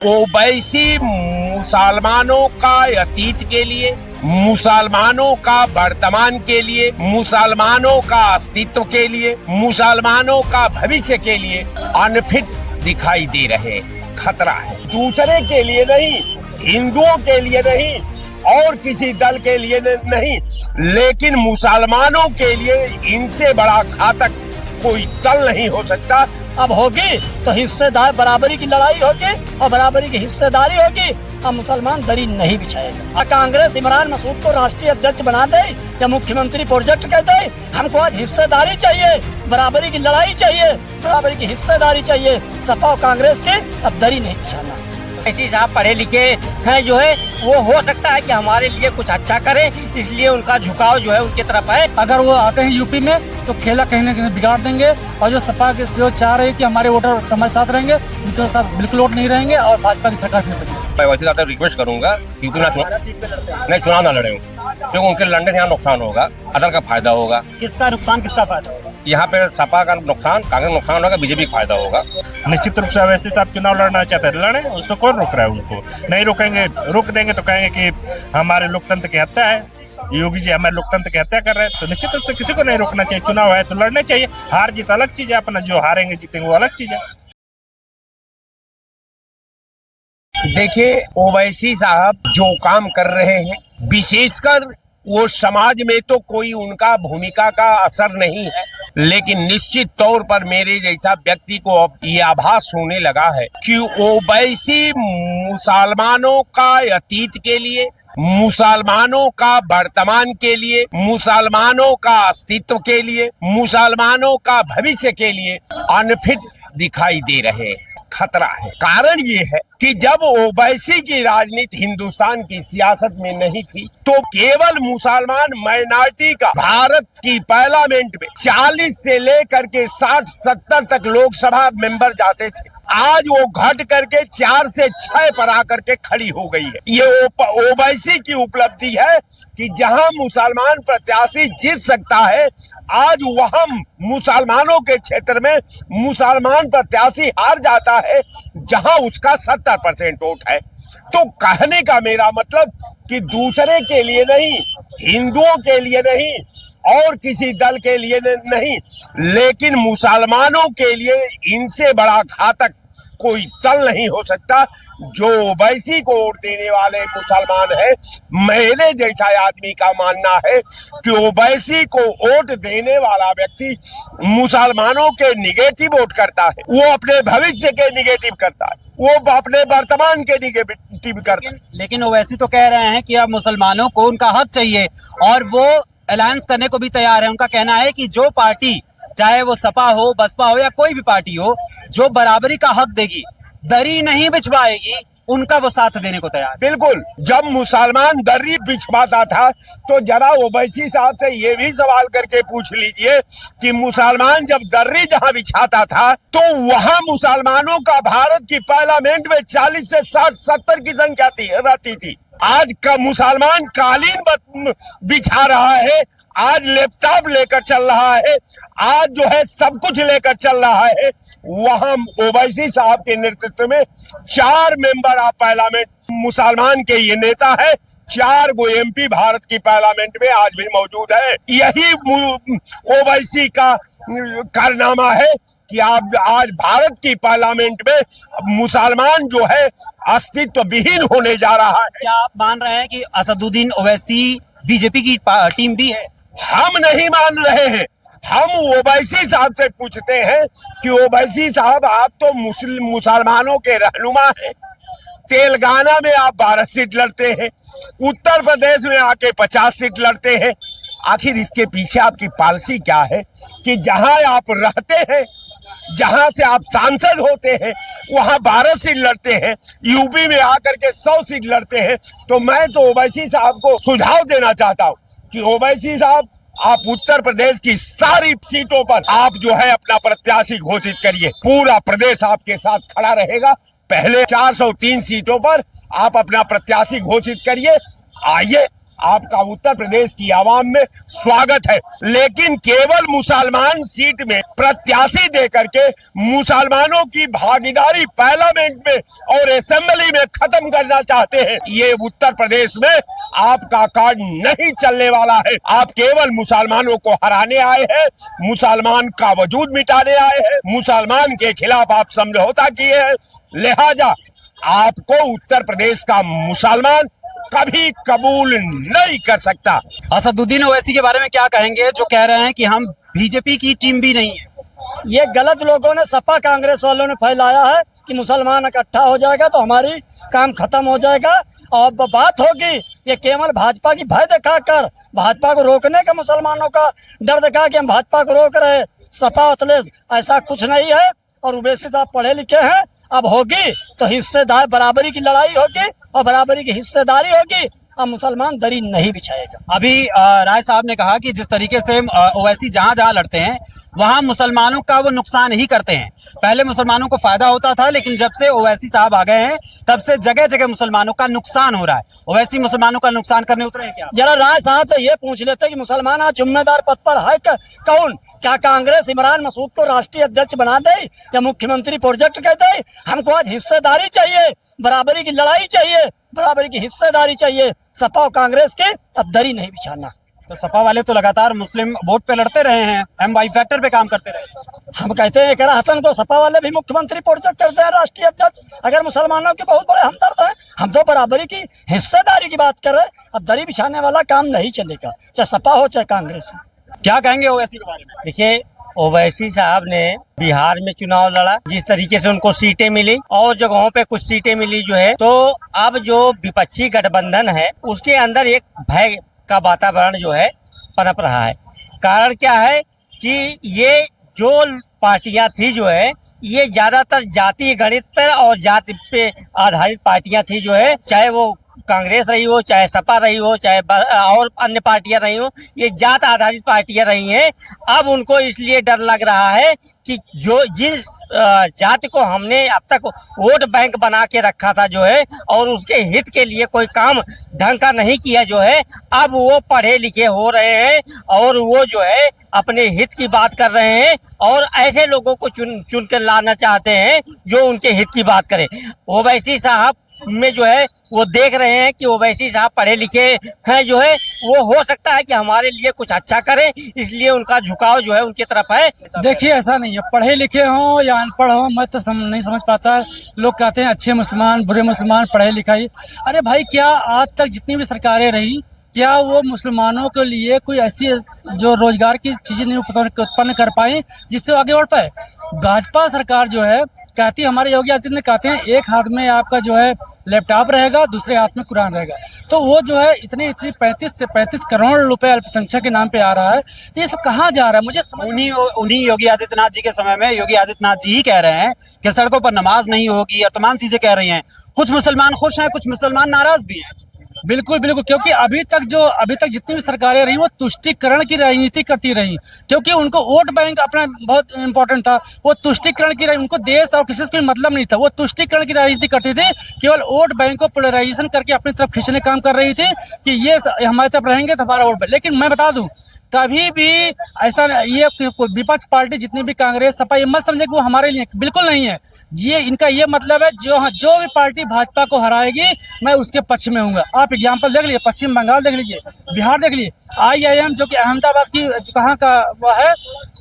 ओवैसी मुसलमानों का अतीत के लिए, मुसलमानों का वर्तमान के लिए, मुसलमानों का अस्तित्व के लिए, मुसलमानों का भविष्य के लिए अनफिट दिखाई दे रहे हैं। खतरा है, दूसरे के लिए नहीं, हिंदुओं के लिए नहीं और किसी दल के लिए नहीं, लेकिन मुसलमानों के लिए इनसे बड़ा घातक कोई दल नहीं हो सकता। अब होगी तो हिस्सेदार बराबरी की लड़ाई होगी और बराबरी की हिस्सेदारी होगी। अब मुसलमान दरी नहीं बिछाएगा। कांग्रेस इमरान मसूद को राष्ट्रीय अध्यक्ष बना दे या मुख्यमंत्री प्रोजेक्ट कर दे, हमको आज हिस्सेदारी चाहिए, बराबरी की लड़ाई चाहिए, बराबरी की हिस्सेदारी चाहिए। सपा और कांग्रेस के अब दरी नहीं बिछाना। ऐसी साहब पढ़े लिखे हैं जो है वो हो सकता है कि हमारे लिए कुछ अच्छा करें, इसलिए उनका झुकाव जो है उनकी तरफ है। अगर वो आते हैं यूपी में तो खेला कहीं ना कहीं बिगाड़ देंगे और जो सपा के जो चाह रहे हैं कि हमारे वोटर हमारे साथ रहेंगे, उनके साथ बिल्कुल वोट नहीं रहेंगे और भाजपा की सरकार भी बनेगी। मैं वैसे ज्यादा रिक्वेस्ट करूंगा यूपी नहीं चुनाव ना लड़े, क्योंकि उनके लड़ने से यहाँ नुकसान होगा, अदल का फायदा होगा। किसका नुकसान, किसका फायदा होगा? यहाँ पे सपा का नुकसान, कांग्रेस नुकसान होगा, बीजेपी का फायदा होगा। निश्चित रूप से वैसे साहब चुनाव लड़ना चाहते हैं लड़े, उसमें कौन रोक रहा है उनको? नहीं रोकेंगे, रोक देंगे तो कहेंगे कि हमारे लोकतंत्र की हत्या है, योगी जी हमारे लोकतंत्र की हत्या कर रहे हैं। तो निश्चित रूप से किसी को नहीं रोकना चाहिए। चुनाव है तो लड़ने चाहिए, हार जीत अलग चीज है, अपना जो हारेंगे जीतेंगे वो अलग चीज है। देखिए, ओवैसी साहब जो काम कर रहे हैं, विशेषकर वो समाज में तो कोई उनका भूमिका का असर नहीं है, लेकिन निश्चित तौर पर मेरे जैसा व्यक्ति को अब ये आभास होने लगा है कि ओवैसी मुसलमानों का अतीत के लिए, मुसलमानों का वर्तमान के लिए, मुसलमानों का अस्तित्व के लिए, मुसलमानों का भविष्य के लिए अनफिट दिखाई दे रहे हैं। खतरा है। कारण ये है कि जब ओवैसी की राजनीति हिंदुस्तान की सियासत में नहीं थी तो केवल मुसलमान माइनॉरिटी का भारत की पार्लियामेंट में 40 से लेकर के 60-70 तक लोकसभा मेंबर जाते थे। आज वो घट करके 4 से 6 पर आकर के खड़ी हो गई है। ये ओवैसी की उपलब्धि है कि जहां मुसलमान प्रत्याशी जीत सकता है, आज वहां मुसलमानों के क्षेत्र में मुसलमान प्रत्याशी हार जाता है जहां उसका 70% वोट है। तो कहने का मेरा मतलब कि दूसरे के लिए नहीं, हिंदुओं के लिए नहीं और किसी दल के लिए नहीं, लेकिन मुसलमानों के लिए इनसे बड़ा घातक कोई दल नहीं हो सकता। जो ओवैसी को वोट देने वाले मुसलमान है, मेरे जैसा आदमी का मानना है कि ओवैसी को वोट देने वाला व्यक्ति मुसलमानों के निगेटिव वोट करता है, वो अपने भविष्य के निगेटिव करता है, वो अपने वर्तमान के निगेटिव करता है। लेकिन ओवैसी तो कह रहे हैं कि अब मुसलमानों को उनका हक चाहिए और वो अलायंस करने को भी तैयार है। उनका कहना है कि जो पार्टी, चाहे वो सपा हो, बसपा हो या कोई भी पार्टी हो, जो बराबरी का हक देगी, दरी नहीं बिछवाएगी, उनका वो साथ देने को तैयार। बिल्कुल। जब मुसलमान दरी बिछवाता था तो जरा ओवैसी साहब से ये भी सवाल करके पूछ लीजिए कि मुसलमान जब दर्री जहां बिछाता था तो वहां मुसलमानों का भारत की पार्लियामेंट में 40 से 60-70 की संख्या रहती थी। आज का मुसलमान कालीन बिछा रहा है, आज लैपटॉप लेकर चल रहा है, आज जो है सब कुछ लेकर चल रहा है। वहां ओवैसी साहब के नेतृत्व में 4 मेंबर ऑफ पार्लियामेंट मुसलमान के ये नेता है, 4 गो MP भारत की पार्लियामेंट में आज भी मौजूद है। यही ओवैसी का कारनामा है कि आप आज भारत की पार्लियामेंट में मुसलमान जो है अस्तित्व विहीन होने जा रहा है। क्या आप मान रहे हैं कि असदुद्दीन ओवैसी बीजेपी की टीम भी है? हम नहीं मान रहे हैं। हम ओवैसी साहब से पूछते हैं कि ओवैसी साहब, आप तो मुसलमानों के रहनुमा हैं। तेलंगाना में आप 12 सीट लड़ते हैं, उत्तर प्रदेश में आके 50 सीट लड़ते हैं। आखिर इसके पीछे आपकी पॉलिसी क्या है कि जहां आप रहते हैं, जहां से आप सांसद होते हैं, वहां 12 सीट लड़ते हैं, यूपी में आकर के 100 सीट लड़ते हैं। तो मैं तो ओवैसी साहब को सुझाव देना चाहता हूं कि ओवैसी साहब, आप उत्तर प्रदेश की सारी सीटों पर आप जो है अपना प्रत्याशी घोषित करिए। पूरा प्रदेश आपके साथ खड़ा रहेगा। पहले 403 सीटों पर आप अपना प्रत्याशी घोषित करिए। आइए, आपका उत्तर प्रदेश की आवाम में स्वागत है, लेकिन केवल मुसलमान सीट में प्रत्याशी दे करके मुसलमानों की भागीदारी पार्लियामेंट में और असेंबली में खत्म करना चाहते हैं। ये उत्तर प्रदेश में आपका कार्ड नहीं चलने वाला है। आप केवल मुसलमानों को हराने आए हैं, मुसलमान का वजूद मिटाने आए हैं, मुसलमान के खिलाफ आप समझौता किए हैं। लिहाजा आपको उत्तर प्रदेश का मुसलमान कभी कबूल नहीं कर सकता। असदुद्दीन ओवैसी के बारे में क्या कहेंगे, जो कह रहे हैं कि हम बीजेपी की टीम भी नहीं है? ये गलत लोगों ने, सपा कांग्रेस वालों ने फैलाया है कि मुसलमान इकट्ठा हो जाएगा तो हमारी काम खत्म हो जाएगा। और बात होगी ये केवल भाजपा की भय दिखाकर, भाजपा को रोकने का, मुसलमानों का डर दिखा कि हम भाजपा को रोक रहे, सपा अतलेस, ऐसा कुछ नहीं है। और ओवैसी साहब पढ़े लिखे हैं, अब होगी तो हिस्सेदार बराबरी की लड़ाई होगी और बराबरी की हिस्सेदारी होगी। अब मुसलमान दरी नहीं बिछाएगा। अभी राय साहब ने कहा कि जिस तरीके से ओवैसी जहां जहां लड़ते हैं वहां मुसलमानों का वो नुकसान ही करते हैं। पहले मुसलमानों को फायदा होता था, लेकिन जब से ओवैसी साहब आ गए हैं तब से जगह जगह मुसलमानों का नुकसान हो रहा है। ओवैसी मुसलमानों का नुकसान करने उतरे हैं क्या? जरा राय साहब से ये पूछ लेते कि मुसलमान आज जिम्मेदार पद पर है कौन? क्या कांग्रेस इमरान मसूद को राष्ट्रीय अध्यक्ष बना दे या मुख्यमंत्री प्रोजेक्ट कह दे? हमको आज हिस्सेदारी चाहिए, बराबरी की लड़ाई चाहिए, बराबरी की हिस्सेदारी चाहिए। सपा और कांग्रेस के अब दरी नहीं बिछाना। तो सपा वाले तो लगातार मुस्लिम वोट पे लड़ते रहे हैं, हम वाई फैक्टर पे काम करते रहे। हम कहते हैं इकरा हसन को सपा वाले भी मुख्यमंत्री प्रोजेक्ट करते हैं राष्ट्रीय अध्यक्ष। अगर मुसलमानों के बहुत बड़े हमदर्द हैं, हम तो बराबरी की हिस्सेदारी की बात कर रहे हैं। अब दरी बिछाने वाला काम नहीं चलेगा, चाहे सपा हो चाहे कांग्रेस हो। क्या कहेंगे ओवैसी के बारे में? देखिए, ओवैसी साहब ने बिहार में चुनाव लड़ा, जिस तरीके से उनको सीटें मिली और जगहों पे कुछ सीटें मिली जो है, तो अब जो विपक्षी गठबंधन है उसके अंदर एक भय का वातावरण जो है पनप रहा है। कारण क्या है कि ये जो पार्टियां थी जो है, ये ज्यादातर जातीय गणित पर और जाति पे आधारित पार्टियां थी जो है, चाहे वो कांग्रेस रही हो, चाहे सपा रही हो, चाहे और अन्य पार्टियां रही हो, ये जात आधारित पार्टियां रही हैं। अब उनको इसलिए डर लग रहा है कि जो जिस जाति को हमने अब तक वोट बैंक बना के रखा था जो है, और उसके हित के लिए कोई काम ढंग का नहीं किया जो है, अब वो पढ़े लिखे हो रहे हैं और वो जो है अपने हित की बात कर रहे हैं और ऐसे लोगों को चुन कर लाना चाहते हैं जो उनके हित की बात करें। ओवैसी साहब में जो है वो देख रहे हैं कि ओवैसी साहब पढ़े लिखे हैं जो है, वो हो सकता है कि हमारे लिए कुछ अच्छा करें, इसलिए उनका झुकाव जो है उनकी तरफ है। देखिए, ऐसा नहीं है, पढ़े लिखे हों या अनपढ़ हों, मैं तो नहीं समझ पाता। लोग कहते हैं अच्छे मुसलमान, बुरे मुसलमान, पढ़े लिखाई। अरे भाई, क्या आज तक जितनी भी सरकारें रही, क्या वो मुसलमानों के लिए कोई ऐसी जो रोजगार की चीजें नहीं उत्पन्न कर पाई जिससे आगे बढ़ पाए? भाजपा सरकार जो है कहती है, हमारे योगी आदित्यनाथ कहते हैं एक हाथ में आपका जो है लैपटॉप रहेगा, दूसरे हाथ में कुरान रहेगा। तो वो जो है इतनी 35 से 35 करोड़ रुपए अल्पसंख्यक के नाम पे आ रहा है। ये सब कहाँ जा रहा है? मुझे उन्हीं योगी आदित्यनाथ जी के समय में योगी आदित्यनाथ जी ही कह रहे हैं कि सड़कों पर नमाज नहीं होगी और तमाम चीजें कह रही हैं। कुछ मुसलमान खुश हैं, कुछ मुसलमान नाराज भी हैं। बिल्कुल बिल्कुल, क्योंकि अभी तक जितनी भी सरकारें रही वो तुष्टिकरण की राजनीति करती रही, क्योंकि उनको वोट बैंक अपना बहुत इंपॉर्टेंट था। वो तुष्टिकरण की, उनको देश और किसी से कोई मतलब नहीं था। वो तुष्टिकरण की राजनीति करती थी, केवल वोट बैंक को पोलराइजेशन करके अपनी तरफ खींचने काम कर रही थी कि ये हमारी तरफ रहेंगे तो हमारा वोट। लेकिन मैं बता दूं, कभी भी ऐसा ये विपक्ष पार्टी जितनी भी कांग्रेस सपा, ये मत समझे कि वो हमारे लिए, बिल्कुल नहीं है। ये इनका ये मतलब है जो भी पार्टी भाजपा को हराएगी मैं उसके पक्ष में हूँगा। आप एग्जाम्पल देख लीजिए, पश्चिम बंगाल देख लीजिए, बिहार देख लीजिए, IIM जो कि अहमदाबाद की कहाँ का वो है,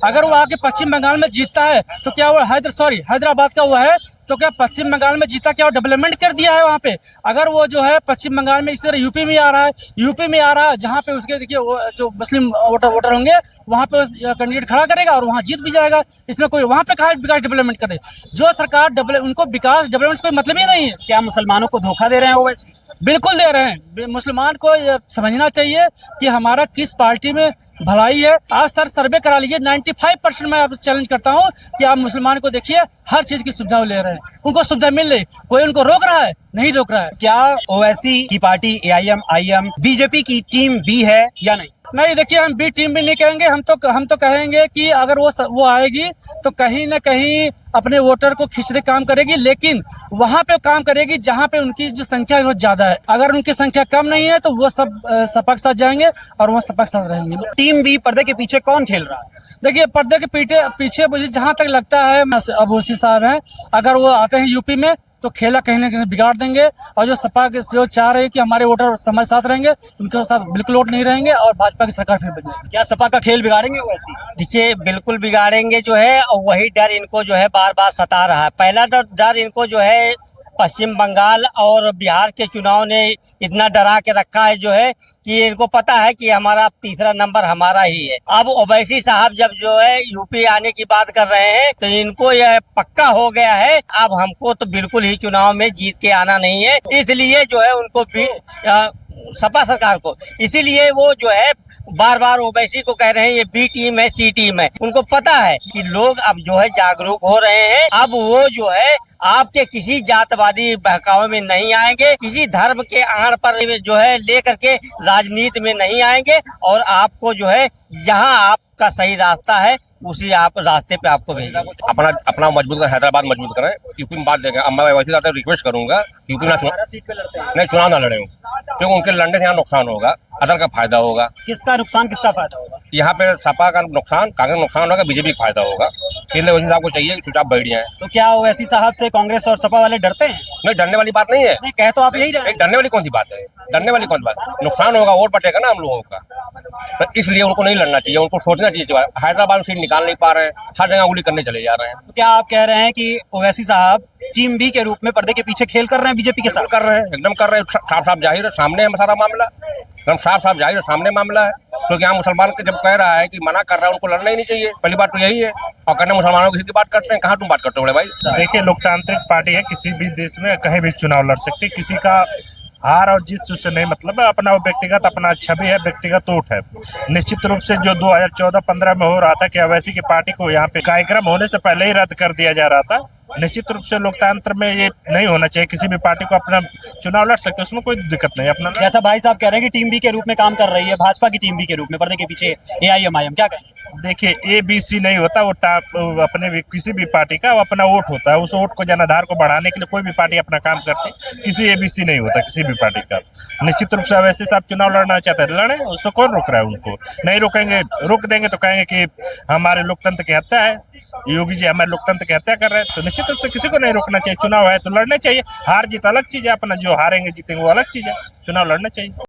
अगर वो आके पश्चिम बंगाल में जीतता है तो क्या वो हैदराबाद का वो है, तो क्या पश्चिम बंगाल में जीता, क्या डेवलपमेंट कर दिया है वहाँ पे? अगर वो जो है पश्चिम बंगाल में, इसी तरह यूपी में आ रहा है जहाँ पे उसके देखिए जो मुस्लिम वोटर होंगे वहाँ पे कैंडिडेट खड़ा करेगा और वहाँ जीत भी जाएगा। इसमें कोई वहाँ पे कहा विकास डेवलपमेंट करे? जो सरकार उनको विकास डेवलपमेंट से कोई मतलब ही नहीं है। क्या मुसलमानों को धोखा दे रहे हैं ओवैसी? बिल्कुल दे रहे हैं। मुसलमान को ये समझना चाहिए कि हमारा किस पार्टी में भलाई है। आप सर सर्वे करा लीजिए, 95% मैं आप चैलेंज करता हूं कि आप मुसलमान को देखिए, हर चीज की सुविधा ले रहे हैं, उनको सुविधा मिल रही, कोई उनको रोक रहा है? नहीं रोक रहा है। क्या ओवैसी की पार्टी AIM बीजेपी की टीम भी है या नहीं? नहीं, देखिए, हम बी टीम भी नहीं कहेंगे। हम तो कहेंगे कि अगर वो आएगी तो कहीं ना कहीं अपने वोटर को खींचने काम करेगी, लेकिन वहां पे काम करेगी जहां पे उनकी जो संख्या है वो ज्यादा है। अगर उनकी संख्या कम नहीं है तो वो सब सपा के साथ जाएंगे और वो सपा के साथ रहेंगे। टीम बी पर्दे के पीछे कौन खेल रहा है? देखिए, पर्दे के पीछे मुझे जहां तक लगता है अबोसी साहब हैं, अगर वो आते हैं यूपी में तो खेला कहीं ना कहीं बिगाड़ देंगे। और जो सपा के जो चाह रहे हैं कि हमारे वोटर हमारे साथ रहेंगे, उनके साथ बिल्कुल वोट नहीं रहेंगे और भाजपा की सरकार फिर बन जाएगी। क्या सपा का खेल बिगाड़ेंगे वैसे? देखिए, बिल्कुल बिगाड़ेंगे जो है, और वही डर इनको जो है बार बार सता रहा है। पहला डर इनको जो है पश्चिम बंगाल और बिहार के चुनाव ने इतना डरा के रखा है जो है कि इनको पता है कि हमारा तीसरा नंबर हमारा ही है। अब ओवैसी साहब जब जो है यूपी आने की बात कर रहे हैं तो इनको यह पक्का हो गया है अब हमको तो बिल्कुल ही चुनाव में जीत के आना नहीं है। इसलिए जो है उनको भी सपा सरकार को, इसीलिए वो जो है बार बार ओवैसी को कह रहे हैं ये बी टीम है, सी टीम है। उनको पता है कि लोग अब जो है जागरूक हो रहे हैं। अब वो जो है आपके किसी जातवादी बहकावे में नहीं आएंगे, किसी धर्म के आड़ पर जो है लेकर के राजनीति में नहीं आएंगे, और आपको जो है जहां आपका सही रास्ता है उसी आप रास्ते पे आपको भेजेंगे। अपना मजबूत कर, हैदराबाद मजबूत करें, यूपी में बात देंगे। अब मैं वैसे ज़्यादा रिक्वेस्ट करूंगा यूपी में नहीं चुनाव ना लड़े, क्योंकि उनके लड़ने से यहाँ नुकसान होगा, अदर का फायदा होगा। किसका नुकसान, किसका फायदा होगा? यहाँ पे सपा का नुकसान, कांग्रेस का नुकसान होगा, बीजेपी का फायदा होगा। इसलिए वैसे साहब को चाहिए कि चुपचाप बैठ जाए। तो क्या ओवैसी साहब से कांग्रेस और सपा वाले डरते हैं? नहीं, डरने वाली बात नहीं है। नहीं, कह तो आप यही रहे हैं। डरने वाली कौन सी बात है? डरने वाली कौन सी बात? नुकसान होगा, वोट बटेगा ना हम लोगों का, तो इसलिए उनको नहीं लड़ना चाहिए। उनको सोचना चाहिए। हैदराबाद सीट निकाल नहीं पा रहे हैं, हर जगह उंगली करने चले जा रहे हैं। तो क्या आप कह रहे हैं कि ओवैसी साहब टीम बी के रूप में पर्दे के पीछे खेल कर रहे हैं बीजेपी के साथ? कर रहे हैं, एकदम कर रहे हैं। साफ साफ जाहिर है, सामने है सारा मामला, एकदम साफ साफ जाहिर है, सामने मामला है। तो क्या मुसलमान के जब कह रहा है कि मना कर रहा है, उनको लड़ना ही नहीं चाहिए। पहली बात तो यही है। और कहने मुसलमानों की बात करते हैं, कहाँ तुम बात करते हो बड़े भाई? देखिए, लोकतांत्रिक पार्टी है, किसी भी देश में कहीं भी चुनाव लड़ सकती है। किसी का हार और जीत से उससे नहीं मतलब है। अपना वो व्यक्तिगत अपना छवि है, व्यक्तिगत वोट है। निश्चित रूप से जो 2014-15 में हो रहा था कि ओवैसी की पार्टी को यहाँ पे कार्यक्रम होने से पहले ही रद्द कर दिया जा रहा था, निश्चित रूप से लोकतंत्र में ये नहीं होना चाहिए। किसी भी पार्टी को अपना चुनाव लड़ सकते, उसमें कोई दिक्कत नहीं। अपना जैसा भाई साहब कह रहे हैं कि टीम बी के रूप में काम कर रही है, भाजपा की टीम बी के रूप में पर्दे के पीछे AIMIM, क्या कहेंगे? देखिए, ABC नहीं होता वो अपने भी किसी भी पार्टी का वो अपना वोट होता है। उस वोट को जनाधार को बढ़ाने के लिए कोई भी पार्टी अपना काम करती, किसी ABC नहीं होता किसी भी पार्टी का। निश्चित रूप से वैसे साहब चुनाव लड़ना चाहते हैं, लड़े, उसमें कौन रोक रहा है उनको? नहीं रोकेंगे, रोक देंगे तो कहेंगे कि हमारे लोकतंत्र की हत्या है, योगी जी हमारे लोकतंत्र की हत्या कर रहे हैं। तो निश्चित रूप से किसी को नहीं रोकना चाहिए। चुनाव है तो लड़ना चाहिए। हार जीत अलग चीज है, अपना जो हारेंगे जीतेंगे वो अलग चीज है। चुनाव लड़ना चाहिए।